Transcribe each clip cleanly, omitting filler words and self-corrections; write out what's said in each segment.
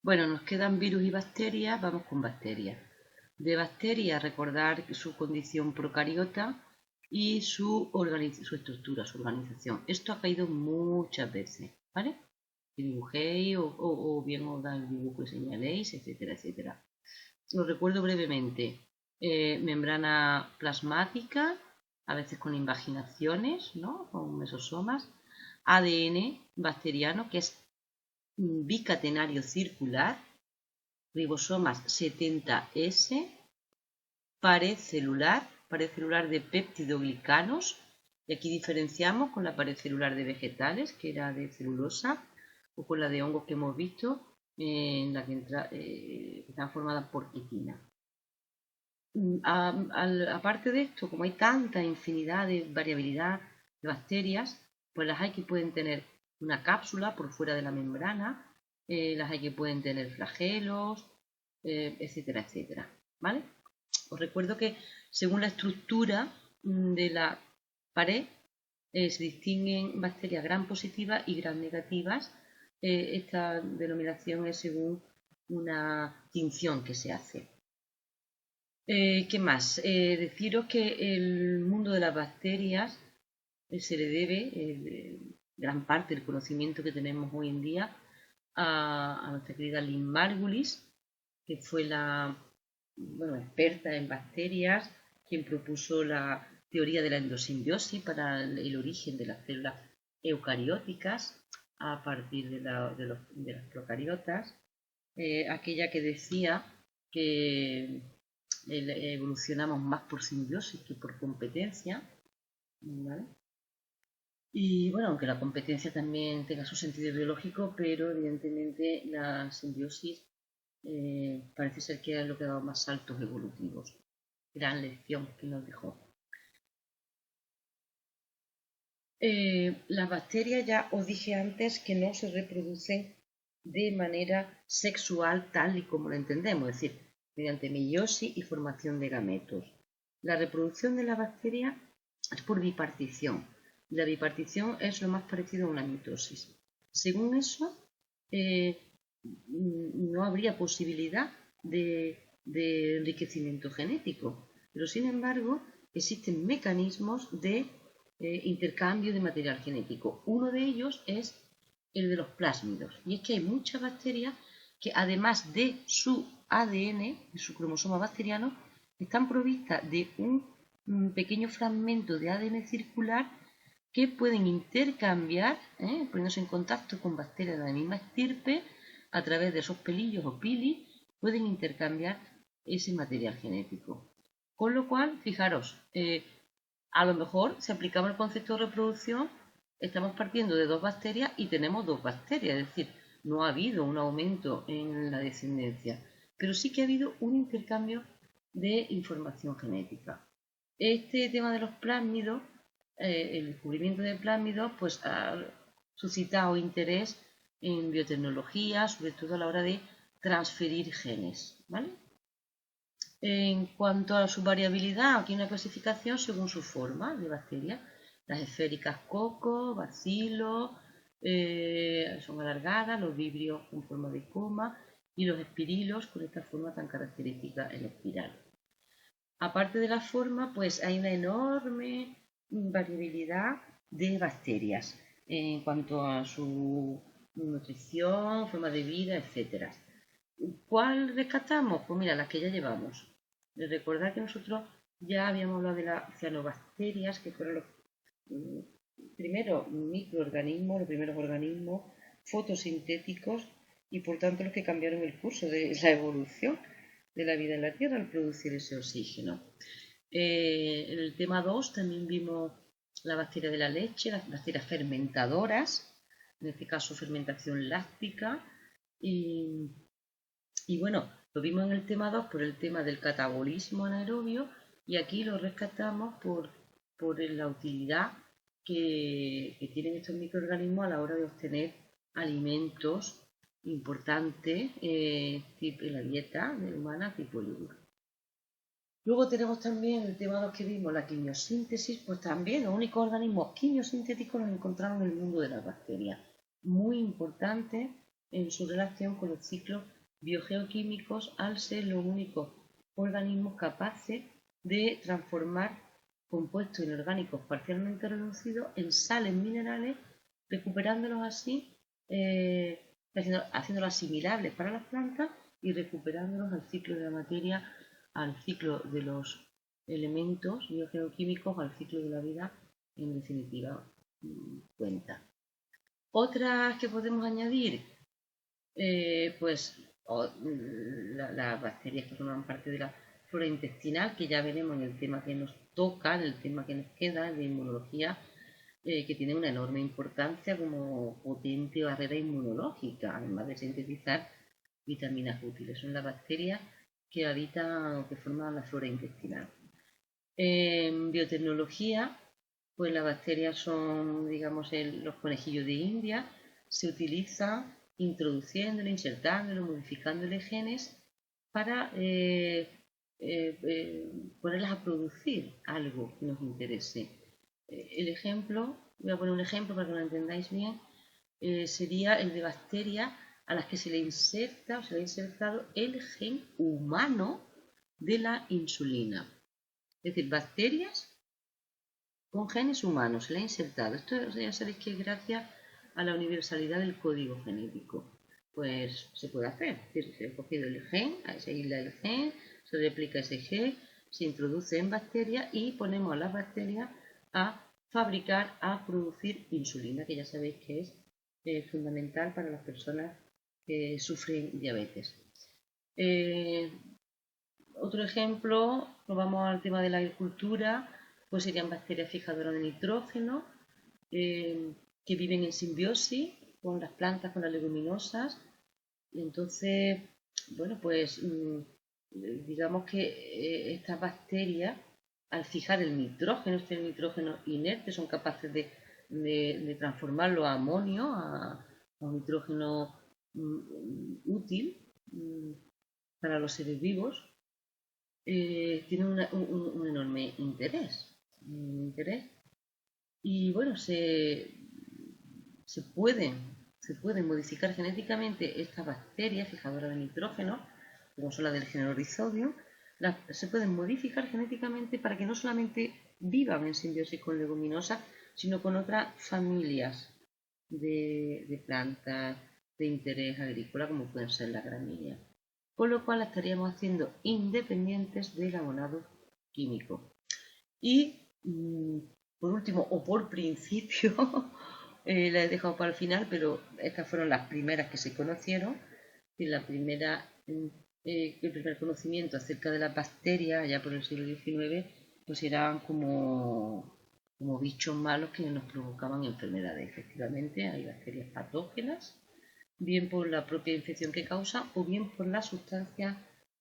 Bueno, nos quedan virus y bacterias, vamos con bacterias. De bacterias, recordar su condición procariota y su estructura, su organización. Esto ha caído muchas veces, ¿vale? Que dibujéis o bien os da el dibujo y señaléis, etcétera, etcétera. Lo recuerdo brevemente. Membrana plasmática, a veces con invaginaciones, ¿no? Con mesosomas. ADN bacteriano, que es bicatenario circular, ribosomas 70S, pared celular de peptidoglicanos, y aquí diferenciamos con la pared celular de vegetales, que era de celulosa, o con la de hongos que hemos visto, en la que están formadas por quitina. Aparte de esto, como hay tanta infinidad de variabilidad de bacterias, pues las hay que pueden tener una cápsula por fuera de la membrana, las hay que pueden tener flagelos, etcétera, etcétera. ¿Vale? Os recuerdo que según la estructura de la pared se distinguen bacterias gram positivas y gram negativas. Esta denominación es según una tinción que se hace. ¿Qué más? Deciros que el mundo de las bacterias se le debe gran parte del conocimiento que tenemos hoy en día a nuestra querida Lynn Margulis, que fue la experta en bacterias, quien propuso la teoría de la endosimbiosis para el origen de las células eucarióticas a partir de las procariotas, aquella que decía que evolucionamos más por simbiosis que por competencia, ¿vale? Y bueno, aunque la competencia también tenga su sentido biológico, pero evidentemente la simbiosis parece ser que es lo que ha dado más saltos evolutivos. Gran lección que nos dejó. Las bacterias, ya os dije antes, que no se reproducen de manera sexual tal y como lo entendemos, es decir, mediante meiosis y formación de gametos. La reproducción de la bacteria es por bipartición. La bipartición es lo más parecido a una mitosis. Según eso, no habría posibilidad de enriquecimiento genético, pero sin embargo existen mecanismos de intercambio de material genético. Uno de ellos es el de los plásmidos, y es que hay muchas bacterias que además de su ADN, de su cromosoma bacteriano, están provistas de un pequeño fragmento de ADN circular que pueden intercambiar, poniéndose en contacto con bacterias de la misma estirpe, a través de esos pelillos o pili, pueden intercambiar ese material genético. Con lo cual, fijaros, a lo mejor, si aplicamos el concepto de reproducción, estamos partiendo de dos bacterias y tenemos dos bacterias, es decir, no ha habido un aumento en la descendencia, pero sí que ha habido un intercambio de información genética. Este tema de los plásmidos, el descubrimiento de plásmidos, pues ha suscitado interés en biotecnología, sobre todo a la hora de transferir genes, ¿vale? En cuanto a su variabilidad, aquí hay una clasificación según su forma de bacteria. Las esféricas coco, bacilo, son alargadas, los vibrios con forma de coma y los espirilos con esta forma tan característica en espiral. Aparte de la forma, pues hay una enorme variabilidad de bacterias en cuanto a su nutrición, forma de vida, etc. ¿Cuál rescatamos? Pues mira, las que ya llevamos. Recordad que nosotros ya habíamos hablado de las cianobacterias, que fueron los primeros microorganismos, los primeros organismos fotosintéticos y por tanto los que cambiaron el curso de la evolución de la vida en la Tierra al producir ese oxígeno. En el tema 2 también vimos la bacteria de la leche, las bacterias fermentadoras, en este caso fermentación láctica, y bueno, lo vimos en el tema 2 por el tema del catabolismo anaerobio y aquí lo rescatamos por la utilidad que tienen estos microorganismos a la hora de obtener alimentos importantes en la dieta humana tipo yogur. Luego tenemos también el tema 2 que vimos, la quimiosíntesis, pues también los únicos organismos quimiosintéticos los encontramos en el mundo de las bacterias. Muy importante en su relación con los ciclos biogeoquímicos al ser los únicos organismos capaces de transformar compuestos inorgánicos parcialmente reducidos en sales minerales, recuperándolos así, haciéndolos asimilables para las plantas y recuperándolos al ciclo de la materia, al ciclo de los elementos biogeoquímicos, al ciclo de la vida, en definitiva, cuenta. Otras que podemos añadir, pues las bacterias que forman parte de la flora intestinal, que ya veremos en el tema que nos toca, en el tema que nos queda, de inmunología, que tiene una enorme importancia como potente barrera inmunológica, además de sintetizar vitaminas útiles. Son las bacterias que habitan o que forman la flora intestinal. En biotecnología, pues las bacterias son, digamos, los conejillos de India. Se utiliza introduciéndole, insertándole, modificándole genes para ponerlas a producir algo que nos interese. El ejemplo, voy a poner un ejemplo para que lo entendáis bien, sería el de bacterias a las que se le inserta o se le ha insertado el gen humano de la insulina. Es decir, bacterias con genes humanos, se le ha insertado. Esto ya sabéis que es gracias a la universalidad del código genético. Pues se puede hacer. Es decir, se ha cogido el gen, se aísla el gen, se replica ese gen, se introduce en bacterias y ponemos a las bacterias a fabricar, a producir insulina, que ya sabéis que es fundamental para las personas que sufren diabetes. Otro ejemplo, nos vamos al tema de la agricultura, pues serían bacterias fijadoras de nitrógeno, que viven en simbiosis con las plantas, con las leguminosas. Y entonces, bueno, pues digamos que estas bacterias, al fijar el nitrógeno, este nitrógeno inerte, son capaces de transformarlo a amonio, a un nitrógeno útil para los seres vivos. Tiene un enorme interés. Y bueno, se pueden modificar genéticamente estas bacterias fijadoras de nitrógeno, como son las del género Rhizobium, se pueden modificar genéticamente para que no solamente vivan en simbiosis con leguminosas, sino con otras familias de plantas de interés agrícola, como pueden ser las gramíneas. Con lo cual la estaríamos haciendo independientes del abonado químico. Y por último, o por principio, la he dejado para el final, pero estas fueron las primeras que se conocieron. Y el primer conocimiento acerca de las bacterias, ya por el siglo XIX, pues eran como bichos malos que nos provocaban enfermedades. Efectivamente, hay bacterias patógenas, bien por la propia infección que causa o bien por las sustancias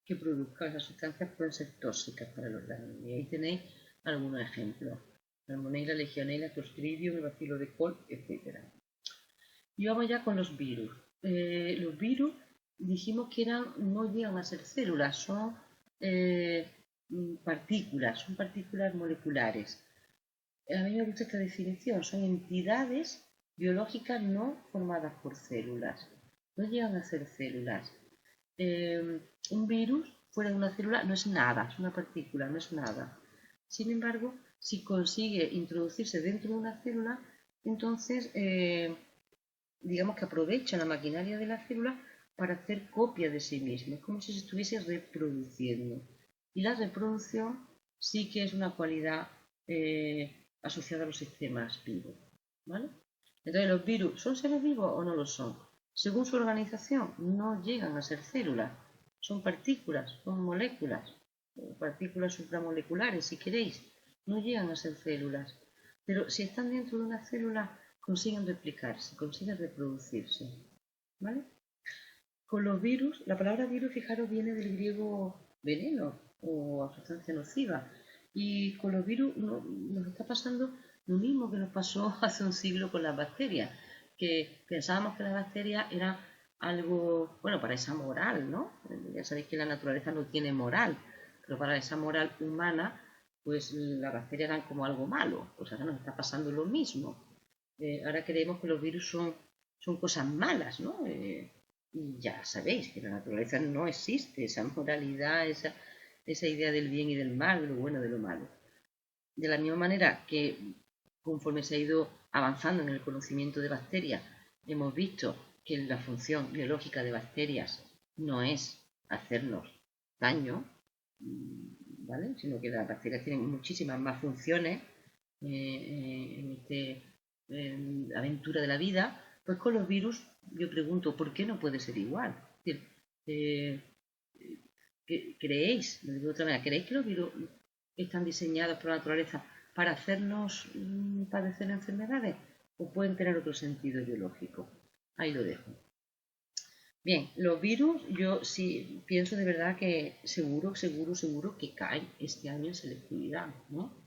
que produzcan. Esas sustancias pueden ser tóxicas para el organismo. Y ahí tenéis algunos ejemplos: Salmonella, Legionella, Clostridium, el bacilo de Koch, etc. Y vamos ya con los virus. Los virus dijimos que no llegan a ser células, son partículas moleculares. A mí me gusta esta definición: son entidades biológicas no formadas por células. No llegan a ser células. Un virus fuera de una célula no es nada, es una partícula, no es nada. Sin embargo, si consigue introducirse dentro de una célula, entonces digamos que aprovecha la maquinaria de la célula para hacer copia de sí mismo. Es como si se estuviese reproduciendo. Y la reproducción sí que es una cualidad asociada a los sistemas vivos, ¿vale? Entonces, ¿los virus son seres vivos o no lo son? Según su organización, no llegan a ser células, son partículas, son moléculas, partículas supramoleculares, si queréis, no llegan a ser células. Pero si están dentro de una célula, consiguen replicarse, consiguen reproducirse, ¿vale? Con los virus, la palabra virus, fijaros, viene del griego veneno o sustancia nociva. Y con los virus nos está pasando lo mismo que nos pasó hace un siglo con las bacterias, que pensábamos que las bacterias eran algo, bueno, para esa moral, ¿no? Ya sabéis que la naturaleza no tiene moral, pero para esa moral humana, pues las bacterias eran como algo malo. Pues ahora nos está pasando lo mismo. Ahora creemos que los virus son son cosas malas, ¿no? Y ya sabéis que en la naturaleza no existe esa moralidad, esa idea del bien y del mal, de lo bueno y de lo malo. De la misma manera que conforme se ha ido avanzando en el conocimiento de bacterias, hemos visto que la función biológica de bacterias no es hacernos daño, ¿vale? Sino que las bacterias tienen muchísimas más funciones en esta aventura de la vida. Pues con los virus yo pregunto, ¿por qué no puede ser igual? Es decir, ¿creéis, lo digo de otra manera, creéis que los virus están diseñados por la naturaleza para hacernos padecer enfermedades o pueden tener otro sentido biológico? Ahí lo dejo. Bien, los virus, yo sí pienso de verdad que seguro que caen este año en selectividad, ¿no?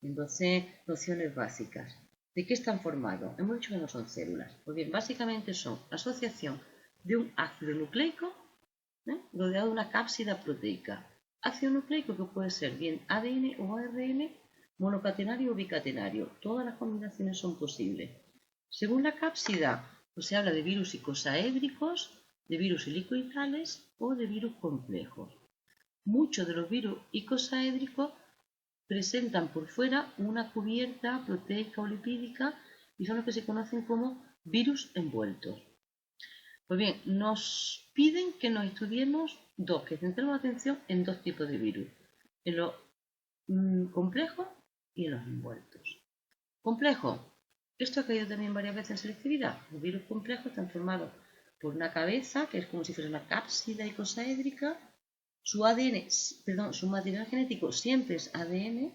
Entonces, nociones básicas. ¿De qué están formados? Hemos dicho que no son células. Pues bien, básicamente son asociación de un ácido nucleico rodeado de una cápsida proteica. Ácido nucleico que puede ser bien ADN o ARN, monocatenario o bicatenario. Todas las combinaciones son posibles. Según la cápsida, pues se habla de virus icosaédricos, de virus helicoidales o de virus complejos. Muchos de los virus icosaédricos presentan por fuera una cubierta proteica o lipídica y son los que se conocen como virus envueltos. Pues bien, nos piden que nos estudiemos que centremos atención en dos tipos de virus, en los complejos y en los envueltos. Complejos, esto ha caído también varias veces en selectividad. Los virus complejos están formados por una cabeza, que es como si fuera una cápsida icosaédrica. Su ADN, su material genético siempre es ADN,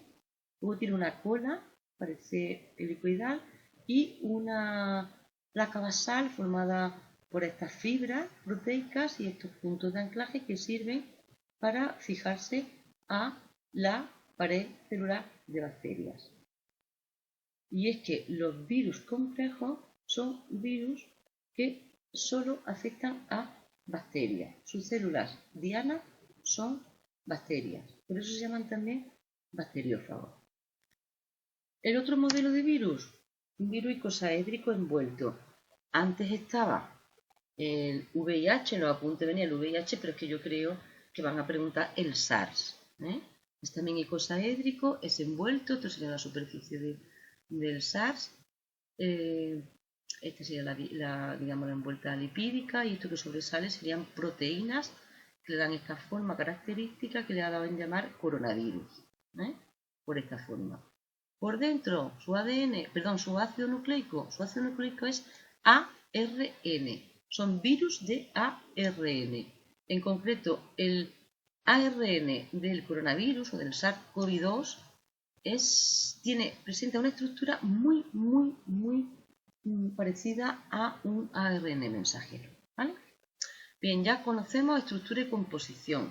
luego tiene una cola, parece helicoidal, y una placa basal formada por estas fibras proteicas y estos puntos de anclaje que sirven para fijarse a la pared celular de bacterias. Y es que los virus complejos son virus que solo afectan a bacterias. Sus células diana son bacterias, por eso se llaman también bacteriófagos. El otro modelo de virus, un virus icosaédrico envuelto. Antes estaba el VIH, en los apuntes venía el VIH, pero es que yo creo que van a preguntar el SARS. Es también icosaédrico, es envuelto, esto sería la superficie del SARS. Esta sería digamos, la envuelta lipídica y esto que sobresale serían proteínas que le dan esta forma característica que le ha dado en llamar coronavirus, por esta forma. Por dentro, su ácido nucleico es ARN, son virus de ARN. En concreto, el ARN del coronavirus o del SARS-CoV-2 presenta una estructura muy parecida a un ARN mensajero, ¿vale? Bien, ya conocemos estructura y composición.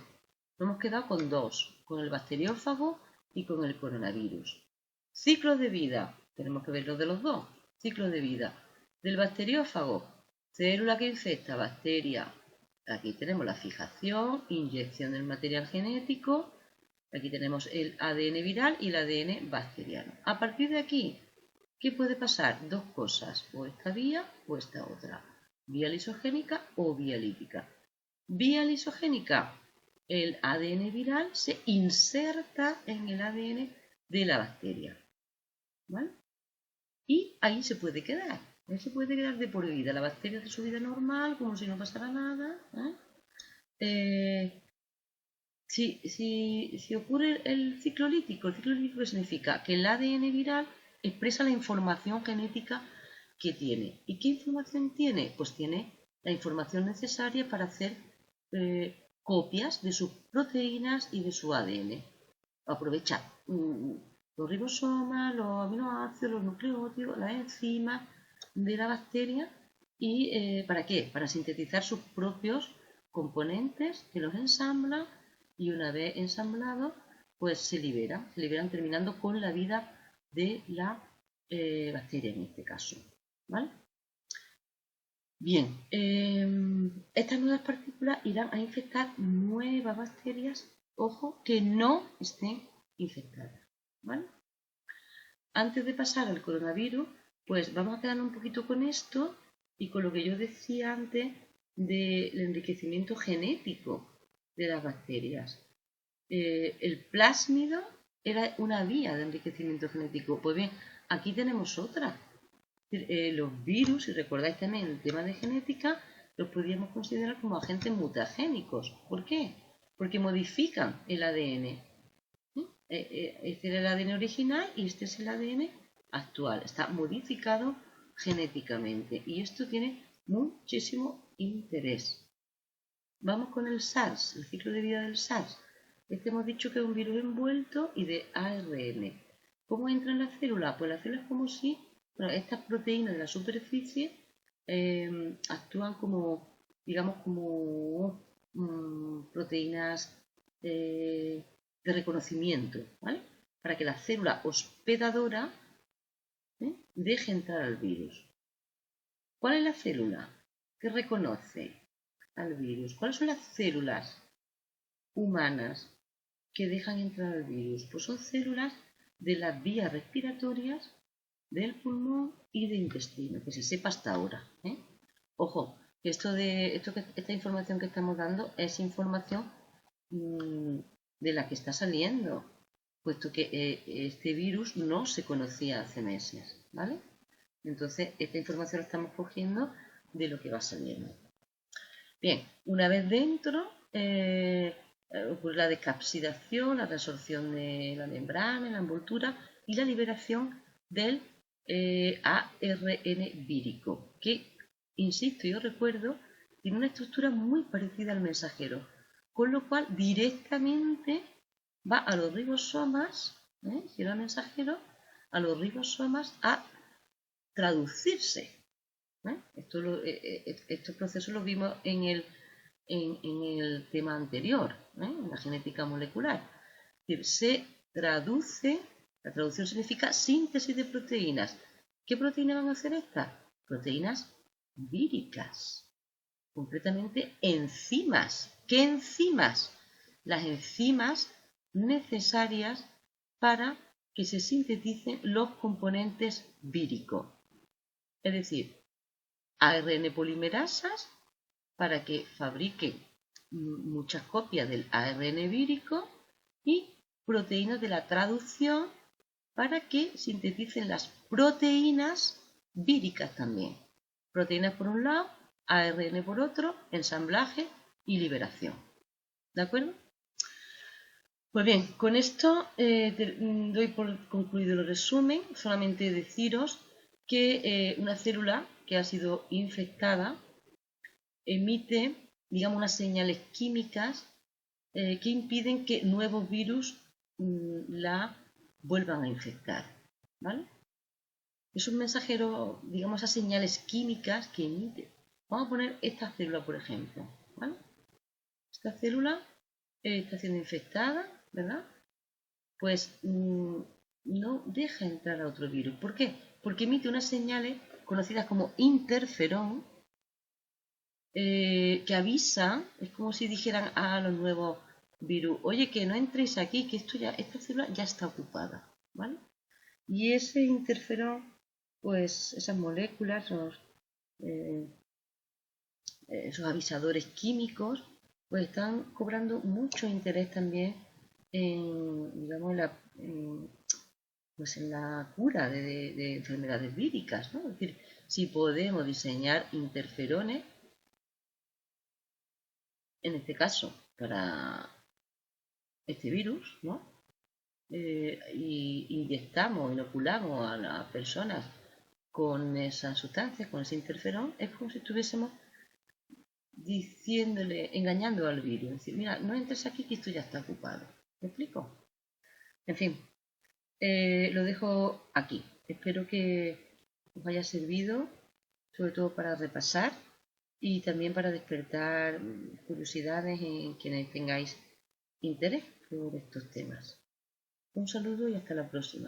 Nos hemos quedado con dos, con el bacteriófago y con el coronavirus. Ciclos de vida, tenemos que ver los de los dos. Ciclos de vida del bacteriófago, célula que infecta, bacteria. Aquí tenemos la fijación, inyección del material genético. Aquí tenemos el ADN viral y el ADN bacteriano. A partir de aquí, ¿qué puede pasar? Dos cosas, o esta vía o esta otra. Vía lisogénica o vía lítica. Vía lisogénica, el ADN viral se inserta en el ADN de la bacteria, ¿vale? Y ahí se puede quedar. Ahí se puede quedar de por vida. La bacteria hace su vida normal, como si no pasara nada. Si ocurre el ciclo lítico ¿qué significa? Que el ADN viral expresa la información genética que tiene. ¿Y qué información tiene? Pues tiene la información necesaria para hacer copias de sus proteínas y de su ADN. Aprovecha los ribosomas, los aminoácidos, los nucleótidos, las enzimas de la bacteria. ¿Y para qué? Para sintetizar sus propios componentes que los ensamblan y una vez ensamblados pues se liberan terminando con la vida de la bacteria en este caso, ¿vale? Bien, estas nuevas partículas irán a infectar nuevas bacterias, ojo, que no estén infectadas, ¿vale? Antes de pasar al coronavirus, pues vamos a quedarnos un poquito con esto y con lo que yo decía antes del enriquecimiento genético de las bacterias. El plásmido era una vía de enriquecimiento genético. Pues bien, aquí tenemos otra. Los virus, si recordáis también el tema de genética, los podríamos considerar como agentes mutagénicos. ¿Por qué? Porque modifican el ADN. Este era el ADN original y este es el ADN actual. Está modificado genéticamente y esto tiene muchísimo interés. Vamos con el SARS, el ciclo de vida del SARS. Este hemos dicho que es un virus envuelto y de ARN. ¿Cómo entra en la célula? Pues la célula es como si estas proteínas de la superficie actúan como, digamos, como proteínas de reconocimiento, ¿vale? Para que la célula hospedadora deje entrar al virus. ¿Cuál es la célula que reconoce al virus? ¿Cuáles son las células humanas que dejan entrar al virus? Pues son células de las vías respiratorias, del pulmón y del intestino, que se sepa hasta ahora. Ojo, que esta información que estamos dando es información de la que está saliendo, puesto que este virus no se conocía hace meses, ¿vale? Entonces, esta información la estamos cogiendo de lo que va saliendo. Bien, una vez dentro, ocurre la descapsidación, la resorción de la membrana, la envoltura y la liberación del ARN vírico, que, insisto, yo recuerdo, tiene una estructura muy parecida al mensajero, con lo cual directamente va a los ribosomas, si era mensajero, a los ribosomas a traducirse. Estos procesos los vimos en el tema anterior, en la genética molecular. Es decir, se traduce, la traducción significa síntesis de proteínas. ¿Qué proteínas van a hacer estas? Proteínas víricas, concretamente enzimas. ¿Qué enzimas? Las enzimas necesarias para que se sinteticen los componentes víricos. Es decir, ARN polimerasas para que fabriquen muchas copias del ARN vírico y proteínas de la traducción para que sinteticen las proteínas víricas también. Proteínas por un lado, ARN por otro, ensamblaje y liberación. ¿De acuerdo? Pues bien, con esto doy por concluido el resumen. Solamente deciros que una célula que ha sido infectada emite, digamos, unas señales químicas que impiden que nuevos virus la vuelvan a infectar, ¿vale? Es un mensajero, digamos, esas señales químicas que emite. Vamos a poner esta célula, por ejemplo, ¿vale? Esta célula está siendo infectada, ¿verdad? Pues no deja entrar a otro virus. ¿Por qué? Porque emite unas señales conocidas como interferón, que avisan, es como si dijeran a los nuevos virus, oye, que no entréis aquí, que esta célula ya está ocupada, ¿vale? Y ese interferón, pues esas moléculas, esos avisadores químicos, pues están cobrando mucho interés también digamos, en la cura de enfermedades víricas, ¿no? Es decir, si podemos diseñar interferones, en este caso, para este virus, ¿no? Y inyectamos, inoculamos a las personas con esas sustancias, con ese interferón, es como si estuviésemos diciéndole, engañando al virus, decir, mira, no entres aquí que esto ya está ocupado. ¿Me explico? En fin, lo dejo aquí. Espero que os haya servido, sobre todo para repasar y también para despertar curiosidades en quienes tengáis interés por estos temas. Un saludo y hasta la próxima.